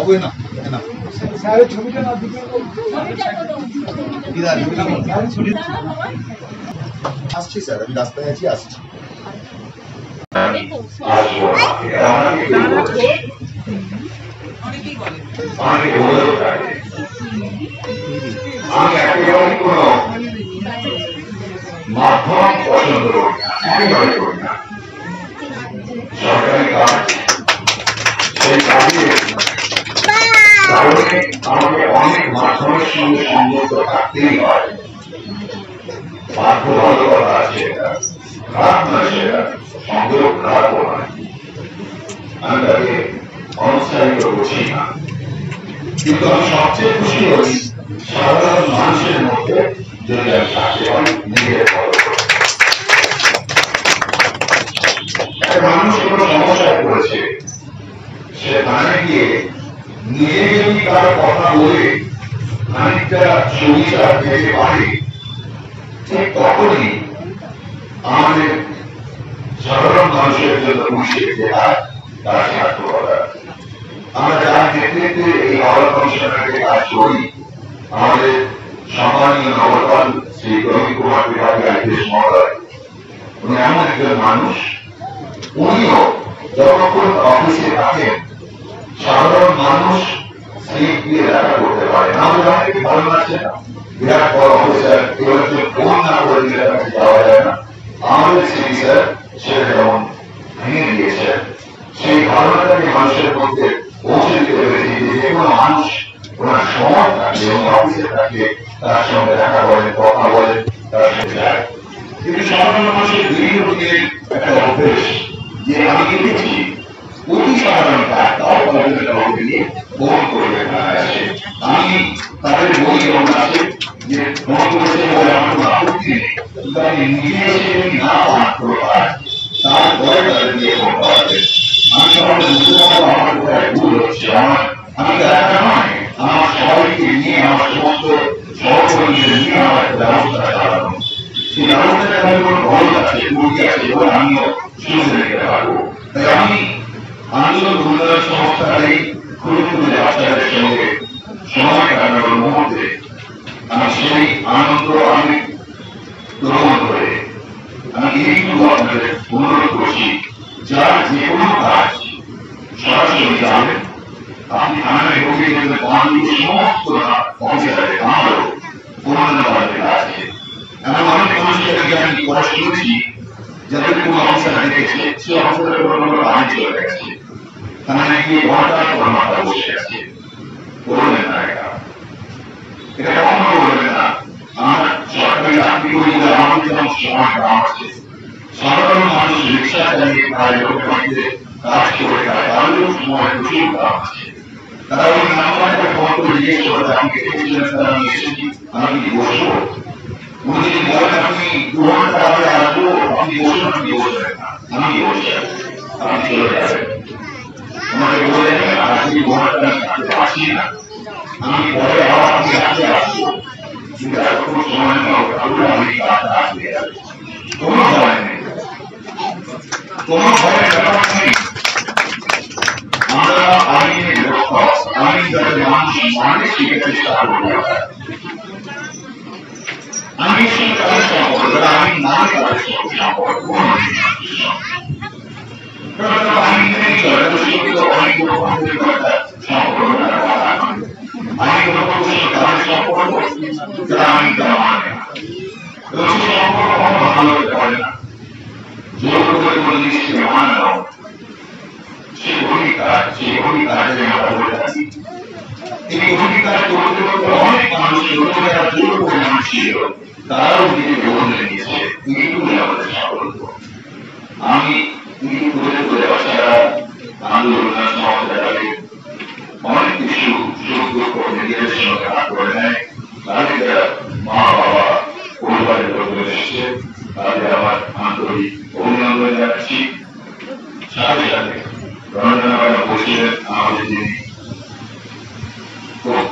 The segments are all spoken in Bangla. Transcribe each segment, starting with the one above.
অবৈ না না স্যারের ছবিটা না দিকে আসছি স্যার, আমি রাস্তায় আছি, আসছি। আমি একেবারে কোনো মাধ্যম পছন্দ করি না, একেবারে করি না। সরকারি কাজ, সেই কাজে কারণে আমাকে অনেক মাধ্যমের সঙ্গে সংযুক্ত থাকতেই হয়। বাধ্যবাধকতা আছে, এটা খারাপ নয়, সেটা সংযোগ খারাপও নয়, আমি তাকে অনুৎসাহিত করছি না। কিন্তু আমি সবচেয়ে খুশি হই সাধারণ মানুষের মধ্যে যদি আমি থাকতে পারি নিজের মানুষ কোনো সমস্যায় পড়েছে, সেখানে গিয়ে নিজে যদি কারো কথা বলে খানিকটা সুবিধা পেতে পারে, ঠিক তখনই আমাদের সাধারণ মানুষের জন্য পুলিশের যে হাত, তার সার্থকতা। আমরা যার নেতৃত্বে এই হাওড়া কমিশনারকে কাজ করি, আমাদের সম্মানীয় নগরপাল শ্রী প্রবীণ কুমার বিভাগী আইপিএস মহোদয়, উনি এমন একজন মানুষ, উনিও যতক্ষণ অফিসে থাকেন সাধারণ মানুষ স্লিপ দিয়ে দেখা করতে পারে না। আমাদের অনেকে ভালো লাগছে না, বিরাট বড় অফিসার, এবার ফোন না করে দিলে তাকে যাওয়া যায় না। আমাদের সিটি স্যার সেটা যেমন ভেঙে দিয়েছেন, সেই ধারণাটাকে মানুষের মধ্যে পৌঁছে দিতে পেরেছি যে যে কোনো মানুষ ওনার সময় থাকলে এবং অফিসে থাকলে তার সঙ্গে দেখা বলেন, কথা বলেন, তার সাথে যায়। কিন্তু সাধারণ মানুষের দীর্ঘদিনের একটা অভ্যেস যে আমি দেখেছি অতি সাধারণ কাজ, তাও তাদের নিয়ে ফোন করবে না আসে। আমি তাদের বই যেমন আছে যে ফোন করেছে বলে আমার কোনো আপত্তি নেই, কিন্তু আমি নিজে এসে যদি না পান করে পাই তারপরে তাদের নিয়ে ফোন পাওয়াবে। আমি সবাই বুঝতে পারবো আমার কোথায় ভুল হচ্ছে। আমি তো একা নয়, আমার সবাইকে নিয়ে, আমার সমস্ত সহকর্মীদের নিয়ে আমার একটা ব্যবস্থা চালানো, সেই ব্যবস্থাটা আমি কোনো ভয় আছে, ত্রুটি আছে এবং আমিও শুনে নিতে পারবো। তাই আমি আন্দোলন উন্নয়ন সংস্থার এই ক্ষুদ্র বাচ্চাদের সঙ্গে সময় কাটানোর মুহূর্তে আমি সেই আনন্দ আমি গ্রহণ করে আমি এইটুকু আপনাদের অনুরোধ করছি, যার যে কোনো কাজ সরাসরি যাবেন। আপনি থানায় ঢুকে গেলে বাংলাদেশের সমস্ত অফিসারের আমারও অন্যান্য বাড়িতে আছে। এমন অনেক মানুষের আগে আমি কথা শুনেছি যাদের কোনো অফিসার দেখেছে, সে অফিসারের কোনো পানি চলে গেছে, থানায় গিয়ে ঘন্টার পর মাথা বসে আছে। করবেন না, এটা কখনো করবেন না। আমার সরকারি চাকরি করি বলে আমাদের যেমন সময় কম আছে, সাধারণ মানুষ রিক্সা চালিয়ে প্রায় লোকের বাড়িতে কাজ করে খায়, তাদেরও সময় প্রচুর কম আছে। তারা ওই নাম্বারটা ফোন করে জিজ্ঞেস করে আপনি কেটেছিলেন, তারা আমি এসেছি, আমি কি বসবো? উনি যদি বলেন আপনি 2 ঘন্টা আগে আসবো, আপনি বসুন, আপনি বসবেন না, আমি বসে আপনি চলে যাবেন। আমাকে বললেন আজকে 2 ঘন্টা আমি আসি না, আমি পরে আবার আপনি আসতে আসবো, কিন্তু এতক্ষণ সময় তাহলে আমি কাজটা আসবে। কোনো ভয় নেই, কোনো ভয়ের ব্যাপার নেই। আমরা আইনের লক্ষ্য, আইন যাতে মানুষ মানে সেটা চেষ্টা করবো। আমি সেই কাজের সম্পর্ক, আমি মানে কাজের সম্পর্ক কোনো আইন নেই, অনেক সম্পর্ক আইন কাজের সম্পর্ক যারা আইন দেওয়া মানে না, এবং সেই সম্পর্ক কখনো ভালো হতে পারে না। জোর করে কোনো জিনিসকে মানানো সেই অধিকার, সেই অধিকারে আমরা বলে থাকি। এই অধিকার করতে করতে অনেক মানুষ যারা জোর করে মানুষ ছিল তারাও নিজে গ্রহণ নিয়েছে, এইটুকুই আমাদের সাফল্য। আমি করে করে বাচ্চারা আন্দোলন সংস্থাটাকে অনেক কিছু সুখ দুঃখ নিজেদের সঙ্গে ভাগ করে নেয়। তাদের যারা মা বাবা পরিবারের লোকজন এসেছে তাদের আমার আন্তরিক অভিনন্দন জানাচ্ছি। সাথে সাথে রঞ্জনা ম্যাডাম বলছিলেন আমাদের যিনি খুব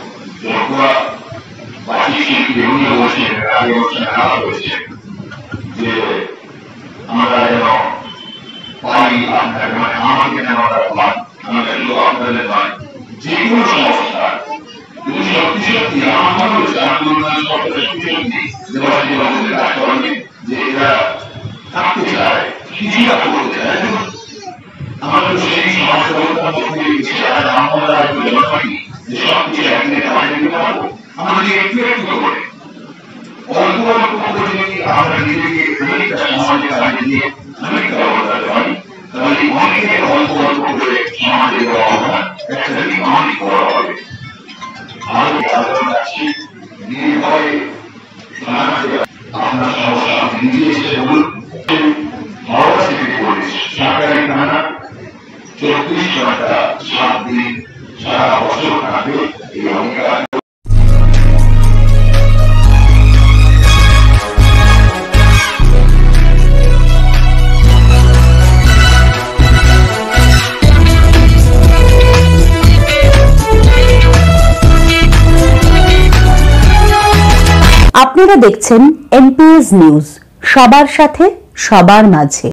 যোগ্যা বাকি শিল্পী উনিও বলছিলেন, আগে অনুষ্ঠানে আলাপ হয়েছে যে আমরা যেন পাই আপনার সরকারের প্রতিনিধি দেওয়ানি বাবুদের কাজকর্মে যে এরা থাকতে চায়, কিছুটা করতে চায়। আমাদের সেই সমাজব্যবস্থার মধ্যে কিছু আমরা মনে করি যে সবকিছু একদিনে কাজে দিতে পারবো। আমাদের একটু একটু করে অল্প অল্প করে যদি আমরা নিজেকে অনেকটা সমাজে কাজে দিয়ে অনেকটা অবদান পারি, তাহলে অনেকে অল্প অল্প করে সমাজের অবদান একটা যদি অনেক বড় হবে। আরো সাধারণ আছি নির্ভয়ে সমাজে আপনার সমস্যা নিজে এসে বলুন। হাওড়া সিটি পুলিশ সরকারি থানা 24 ঘন্টা 7 দিন সারা বছর থাকে এই অঙ্গীকার। আপনারা দেখছেন এনপিএস নিউজ, সবার সাথে সবার মাঝে।